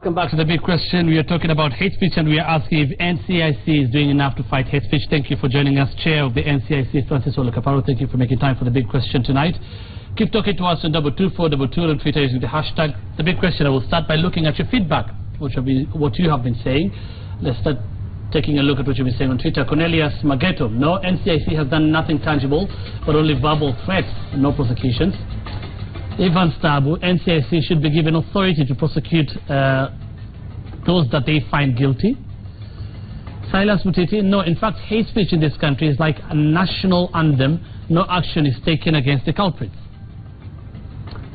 Welcome back to the big question. We are talking about hate speech and we are asking if NCIC is doing enough to fight hate speech. Thank you for joining us. Chair of the NCIC, Francis Kaparo, thank you for making time for the big question tonight. Keep talking to us on 22422 on Twitter using the hashtag the big question. I will start by looking at your feedback, what you have been saying. Let's start taking a look at what you've been saying on Twitter. Cornelius Mageto, no, NCIC has done nothing tangible, but only verbal threats and no prosecutions. Ivan Stabu, NCIC should be given authority to prosecute those that they find guilty. Silas Mutiti, no, in fact, hate speech in this country is like a national anthem. No action is taken against the culprits.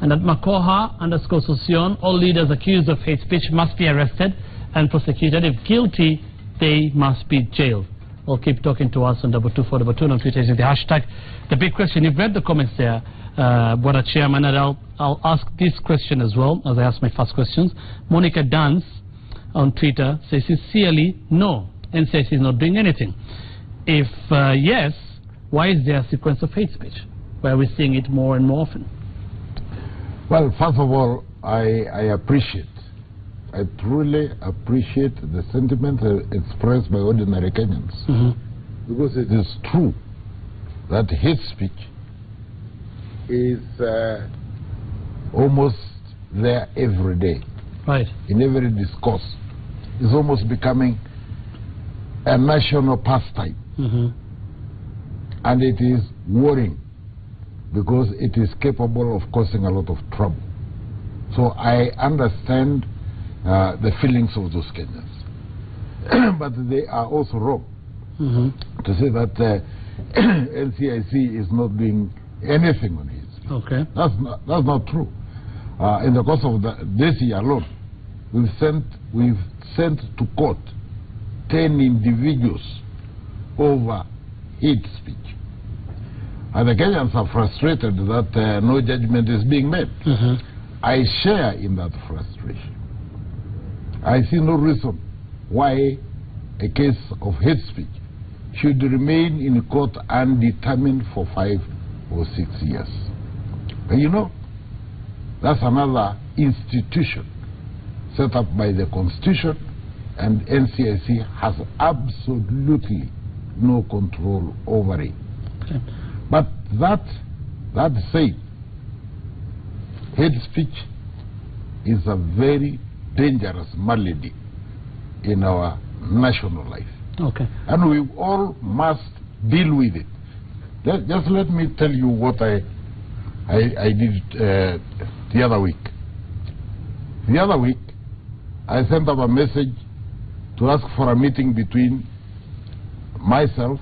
And at Makoha _Sosion, all leaders accused of hate speech must be arrested and prosecuted. If guilty, they must be jailed. Or keep talking to us on 22422 on Twitter using the hashtag the big question. You've read the comments there, Brother Chairman, and I'll ask this question as well as I ask my first questions. Monica Dance on Twitter says sincerely, no, NCIC is not doing anything. If yes, why is there a sequence of hate speech? Why are we seeing it more and more often? Well, first of all, I truly appreciate the sentiment expressed by ordinary Kenyans. Because it is true that hate speech is almost there every day. Right. In every discourse. It's almost becoming a national pastime. And it is worrying because it is capable of causing a lot of trouble. So I understand the feelings of those Kenyans. But they are also wrong to say that NCIC is not doing anything on it. Okay. That's not true. In the course of this year alone, we've sent to court 10 individuals over hate speech. And the Kenyans are frustrated that no judgment is being made. I share in that frustration. I see no reason why a case of hate speech should remain in court undetermined for 5 or 6 years. But you know, that's another institution set up by the Constitution, and NCIC has absolutely no control over it. Okay. But that said, hate speech is a very dangerous malady in our national life. Okay. And we all must deal with it. Just let me tell you what I did the other week. The other week, I sent up a message to ask for a meeting between myself,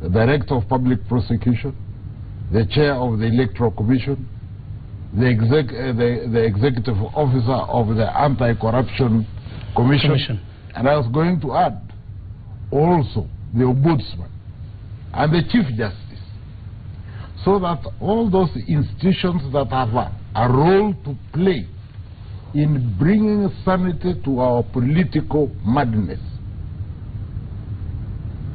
the Director of Public Prosecution, the Chair of the Electoral Commission, the Executive Officer of the Anti-Corruption Commission, and I was going to add also the Ombudsman and the Chief Justice, so that all those institutions that have a role to play in bringing sanity to our political madness,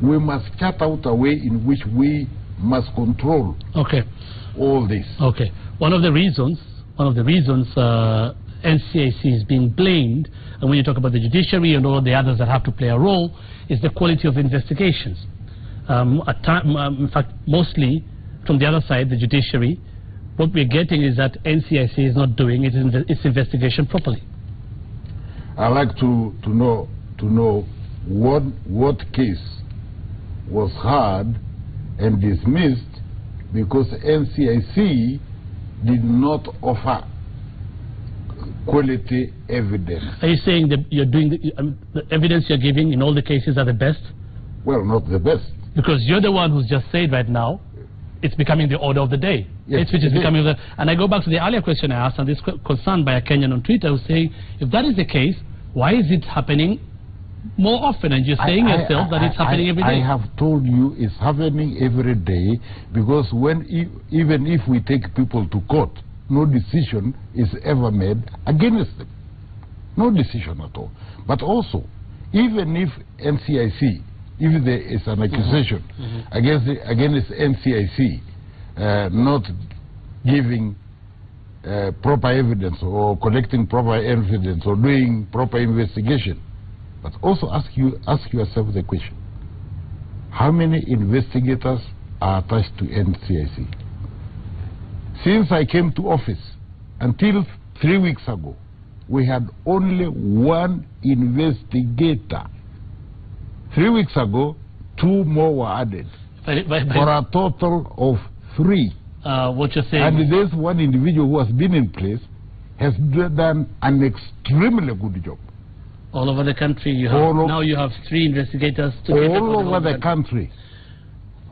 we must chart out a way in which we must control all this. Okay. One of the reasons NCIC is being blamed, and when you talk about the judiciary and all the others that have to play a role, is the quality of investigations. In fact, mostly from the other side, the judiciary, what we're getting is that NCIC is not doing its investigation properly. I'd like to know what case was heard and dismissed because NCIC did not offer quality evidence. Are you saying that you're doing the evidence you're giving in all the cases are the best? Well, not the best. Because you're the one who's just said right now, it's becoming the order of the day. Yes, which is becoming the, and I go back to the earlier question I asked, and this concerned by a Kenyan on Twitter who's saying, if that is the case, why is it happening more often? And you're saying yourself that it's happening every day. I have told you it's happening every day because even if we take people to court, no decision is ever made against them. No decision at all. But also, even if NCIC, if there is an accusation against NCIC not giving proper evidence or collecting proper evidence or doing proper investigation. But also ask yourself the question, how many investigators are attached to NCIC? Since I came to office until 3 weeks ago, we had only one investigator. 3 weeks ago, 2 more were added for a total of 3. What you're saying? And this one individual who has been in place has done an extremely good job. All over the country, you have now you have 3 investigators. All over the country,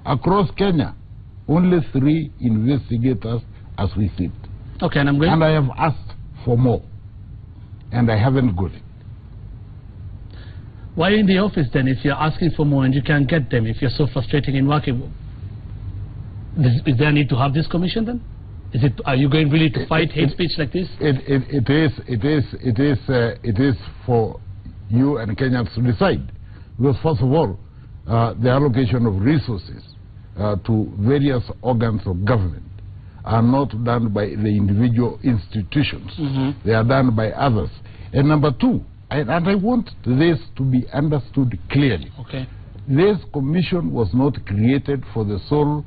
across Kenya, only 3 investigators as we sit. Okay, and I'm going. And I have asked for more, and I haven't got it. Why in the office then, if you're asking for more and you can't get them, if you're so frustrating in working? Is there a need to have this commission then? Are you going really to fight hate speech like this? It is for you and Kenyans to decide. Because first of all, the allocation of resources to various organs of government are not done by the individual institutions. They are done by others. And number 2, and I want this to be understood clearly. Okay. This commission was not created for the sole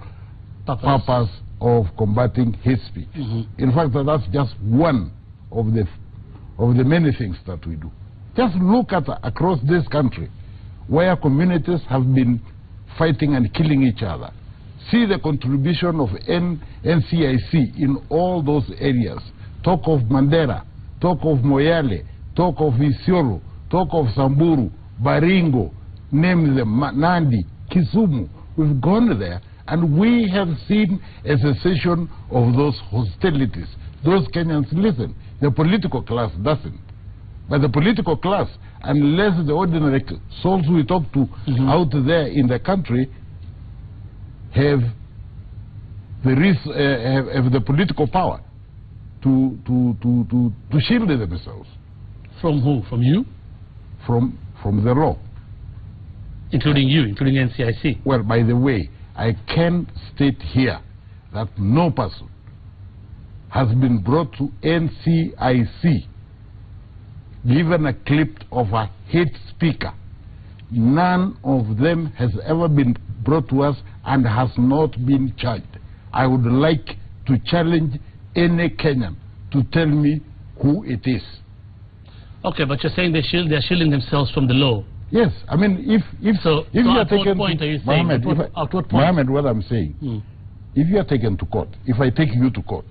purpose of combating hate speech. In fact, that's just one of the many things that we do. Just look at across this country where communities have been fighting and killing each other. See the contribution of NCIC in all those areas. Talk of Mandera, talk of Moyale, talk of Isiolo, talk of Samburu, Baringo, name them, Nandi, Kisumu. We've gone there and we have seen a cessation of those hostilities. Those Kenyans listen. The political class doesn't. But the political class, unless the ordinary souls we talk to out there in the country have the political power to shield themselves. From who? From you? From the law. Including you, including NCIC? Well, by the way, I can state here that no person has been brought to NCIC given a clip of a hate speaker. None of them has ever been brought to us and has not been charged. I would like to challenge any Kenyan to tell me who it is. Okay, but you're saying they're shielding themselves from the law. Yes, I mean, if you are taken at what point are you saying? Mohammed, at what point? Mohammed, what I'm saying, if you are taken to court, if I take you to court,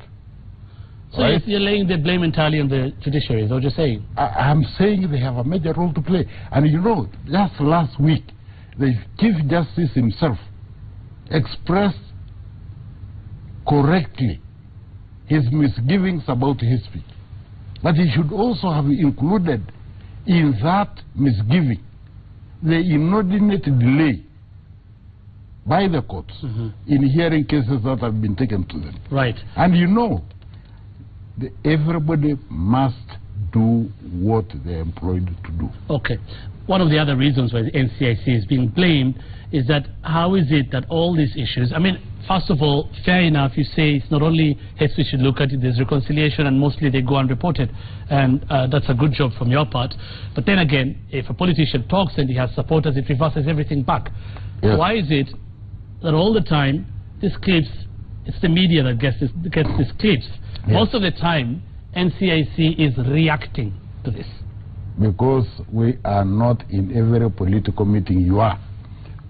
so right? you're laying the blame entirely on the judiciary, is what you're saying? I'm saying they have a major role to play. And you know, just last week, the Chief Justice himself expressed correctly his misgivings about his speech. But he should also have included in that misgiving the inordinate delay by the courts in hearing cases that have been taken to them. Right. And you know, everybody must do what they're employed to do. Okay. One of the other reasons why the NCIC is being blamed is that how is it that all these issues, I mean, first of all, fair enough, you say it's not only hate speech should look at it, there's reconciliation and mostly they go unreported, and that's a good job from your part. But then again, if a politician talks and he has supporters, it reverses everything back. Yes. Why is it that all the time these clips, it's the media that gets these clips? Yes. Most of the time, NCIC is reacting to this. Because we are not in every political meeting you are.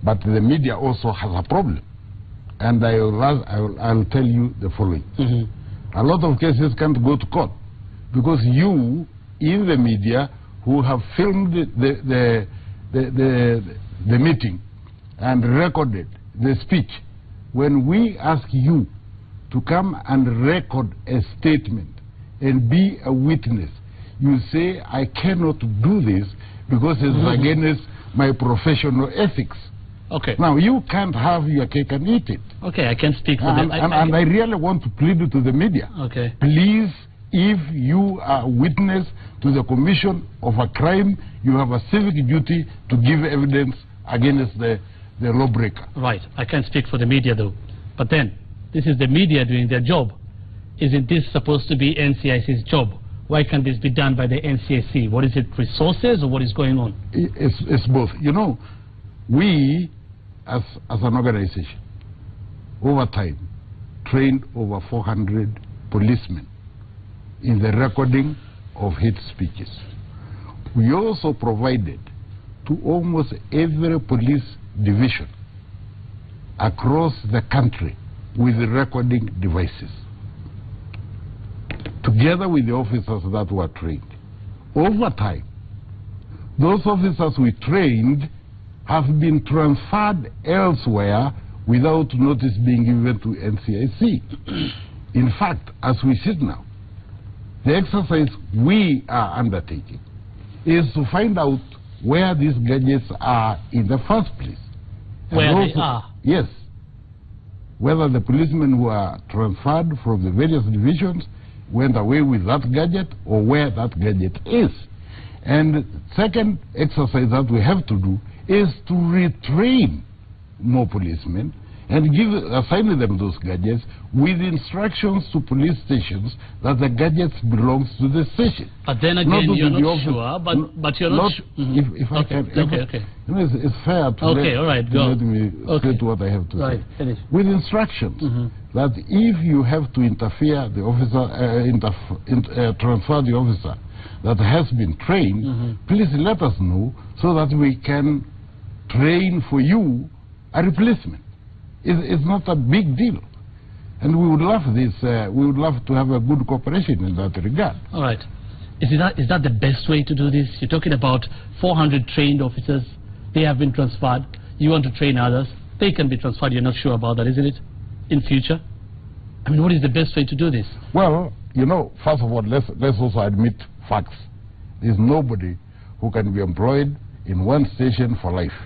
But the media also has a problem. And I'll tell you the following. A lot of cases can't go to court because you, in the media, who have filmed the meeting and recorded the speech, when we ask you to come and record a statement and be a witness, you say, I cannot do this because it's against my professional ethics. Okay. Now, you can't have your cake and eat it. Okay, I can't speak for and, them. And I really want to plead to the media. Okay. Please, if you are a witness to the commission of a crime, you have a civic duty to give evidence against the lawbreaker. Right. I can't speak for the media, though. But then, this is the media doing their job. isn't this supposed to be NCIC's job? Why can't this be done by the NCIC? What is it, resources, or what is going on? It's both. You know, we, as an organization, over time, trained over 400 policemen in the recording of hate speeches. We also provided to almost every police division across the country with recording devices, together with the officers that were trained. Over time, those officers we trained have been transferred elsewhere without notice being given to NCIC. In fact, as we sit now, the exercise we are undertaking is to find out where these gadgets are in the first place. Where they are? Yes. Whether the policemen who are transferred from the various divisions went away with that gadget, or where that gadget is. And second exercise that we have to do is to retrain more policemen and assign them those gadgets with instructions to police stations that the gadgets belongs to the station. But then again, you're not sure, but you're not sure. If I can, you know, it's fair to let me say to what I have to say. Finish. With instructions that if you have to interfere, the officer, transfer the officer that has been trained, please let us know so that we can train for you a replacement. It's not a big deal. And we would love this, we would love to have a good cooperation in that regard. All right. Is that the best way to do this? You're talking about 400 trained officers. They have been transferred. You want to train others. They can be transferred. You're not sure about that, isn't it? In future? I mean, what is the best way to do this? Well, you know, first of all, let's also admit facts. There's nobody who can be employed in one station for life.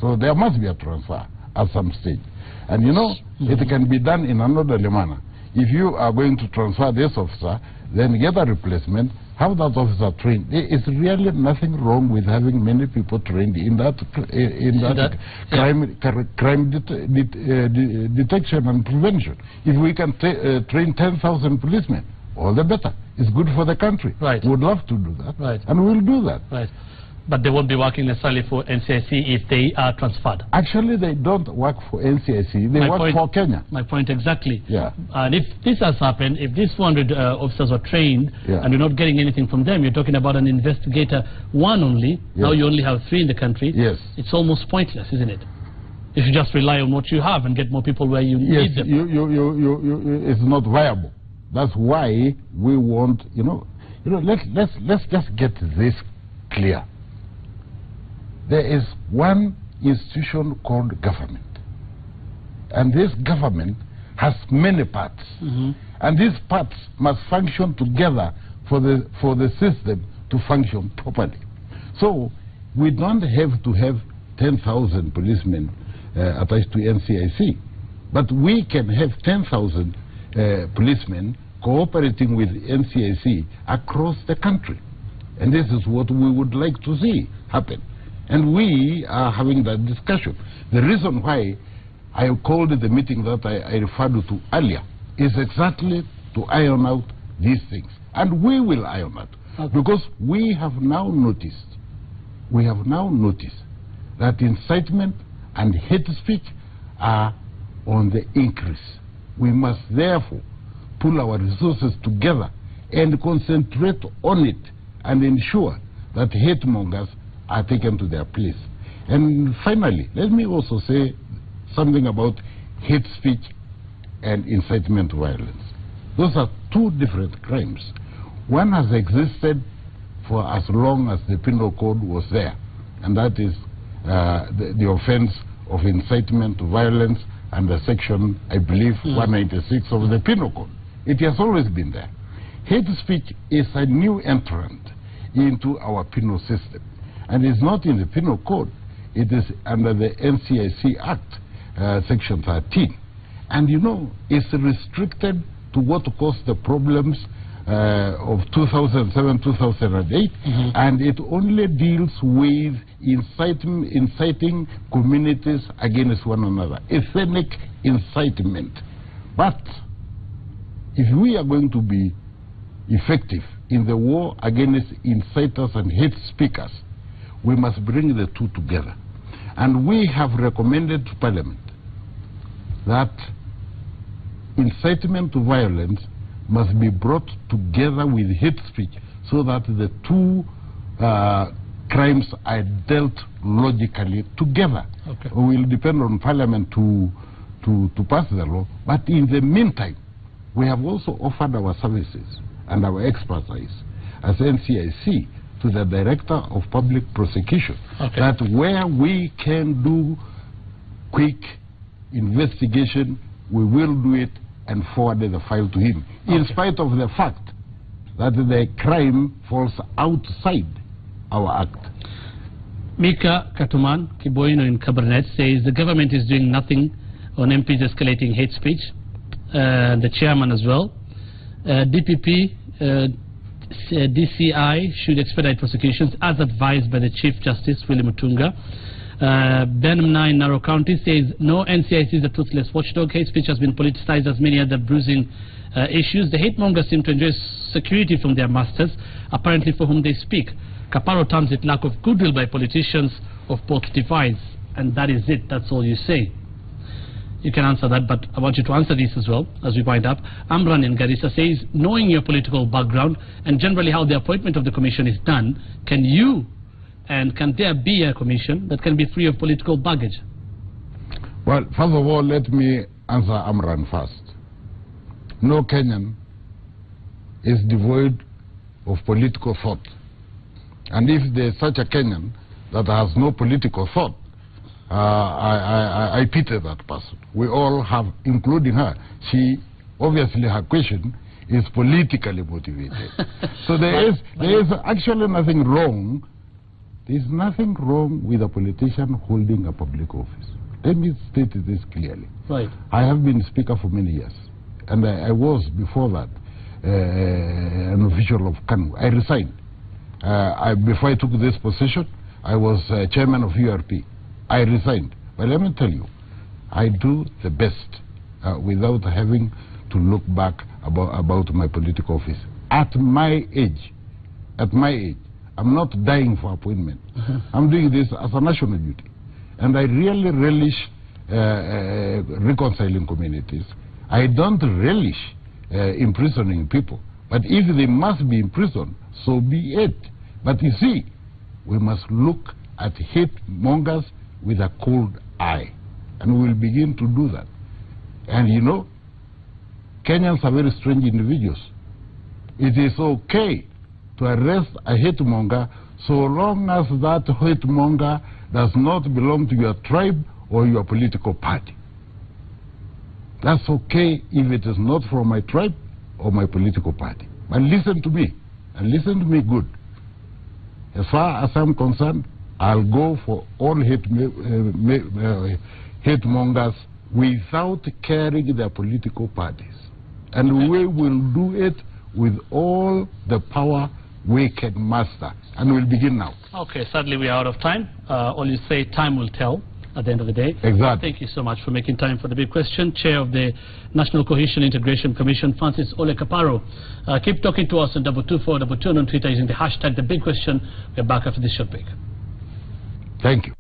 So there must be a transfer at some stage. And you know, it can be done in an orderly manner. If you are going to transfer this officer, then get a replacement, have that officer trained. There is really nothing wrong with having many people trained in that crime detection and prevention. If we can train 10,000 policemen, all the better. It's good for the country. Right. We would love to do that. Right. And we'll do that. Right. But they won't be working necessarily for NCIC if they are transferred. Actually, they don't work for NCIC. They work for Kenya. My point exactly. Yeah. And if this has happened, if these 400 officers were trained and you're not getting anything from them, you're talking about an investigator, one only. Now you only have 3 in the country. Yes. It's almost pointless, isn't it? If you just rely on what you have and get more people where you need them. It's not viable. That's why we want, let's just get this clear. There is one institution called government, and this government has many parts, and these parts must function together for the system to function properly. So we don't have to have 10,000 policemen attached to NCIC, but we can have 10,000 policemen cooperating with NCIC across the country, and this is what we would like to see happen. And we are having that discussion. The reason why I called the meeting that I referred to earlier is exactly to iron out these things. And we will iron out. Okay. Because we have now noticed that incitement and hate speech are on the increase. We must therefore pull our resources together and concentrate on it and ensure that hate mongers are taken to their place. And finally, let me also say something about hate speech and incitement to violence. Those are 2 different crimes. One has existed for as long as the Penal Code was there, and that is the offense of incitement to violence under section, I believe, 196 of the Penal Code. It has always been there. Hate speech is a new entrant into our penal system. And it's not in the Penal Code. It is under the NCIC Act, Section 13. And it's restricted to what caused the problems of 2007-2008, and it only deals with inciting communities against one another, ethnic incitement. But if we are going to be effective in the war against inciters and hate speakers, we must bring the two together. And we have recommended to Parliament that incitement to violence must be brought together with hate speech so that the two crimes are dealt logically together. Okay. We will depend on Parliament to pass the law, but in the meantime, we have also offered our services and our expertise as NCIC to the Director of Public Prosecution, okay, that where we can do quick investigation, we will do it and forward the file to him, okay, in spite of the fact that the crime falls outside our act. Mika Katuman Kiboino in Cabernet says the government is doing nothing on MPs escalating hate speech, the chairman as well. DPP, DCI should expedite prosecutions as advised by the Chief Justice William Mutunga. Benmna in Narrow County says no, NCIC is a toothless watchdog. Hate speech has been politicized as many other bruising issues. The hate mongers seem to enjoy security from their masters, apparently for whom they speak. Kaparo terms it lack of goodwill by politicians of both divides, and that is it. That's all you say. You can answer that, but I want you to answer this as well as we wind up. Amran in Garissa says, knowing your political background and generally how the appointment of the commission is done, can there be a commission that can be free of political baggage? Well, first of all, let me answer Amran first. No Kenyan is devoid of political thought. And if there's such a Kenyan that has no political thought, I pity that person. We all have, including her. She, obviously her question is politically motivated. So there is actually nothing wrong. There is nothing wrong with a politician holding a public office. Let me state this clearly. Right. I have been speaker for many years, and I was before that an official of KANU. I resigned. Before I took this position, I was chairman of URP. I resigned. But let me tell you, I do the best without having to look back about my political office. At my age, I'm not dying for appointment. I'm doing this as a national duty. And I really relish reconciling communities. I don't relish imprisoning people. But if they must be imprisoned, so be it. But you see, we must look at hate mongers with a cold eye. And we will begin to do that. And you know, Kenyans are very strange individuals. It is okay to arrest a hate monger so long as that hate monger does not belong to your tribe or your political party. That's okay if it is not from my tribe or my political party. But listen to me, and listen to me good. As far as I'm concerned, I'll go for all hate mongers without caring their political parties. And we will do it with all the power we can master. And we'll begin now. Okay, sadly we are out of time. All you say, time will tell at the end of the day. Exactly. Thank you so much for making time for the big question. Chair of the National Cohesion Integration Commission, Francis Ole Kaparo. Keep talking to us on 22422 on Twitter using the hashtag The Big Question. We're back after this short break. Thank you.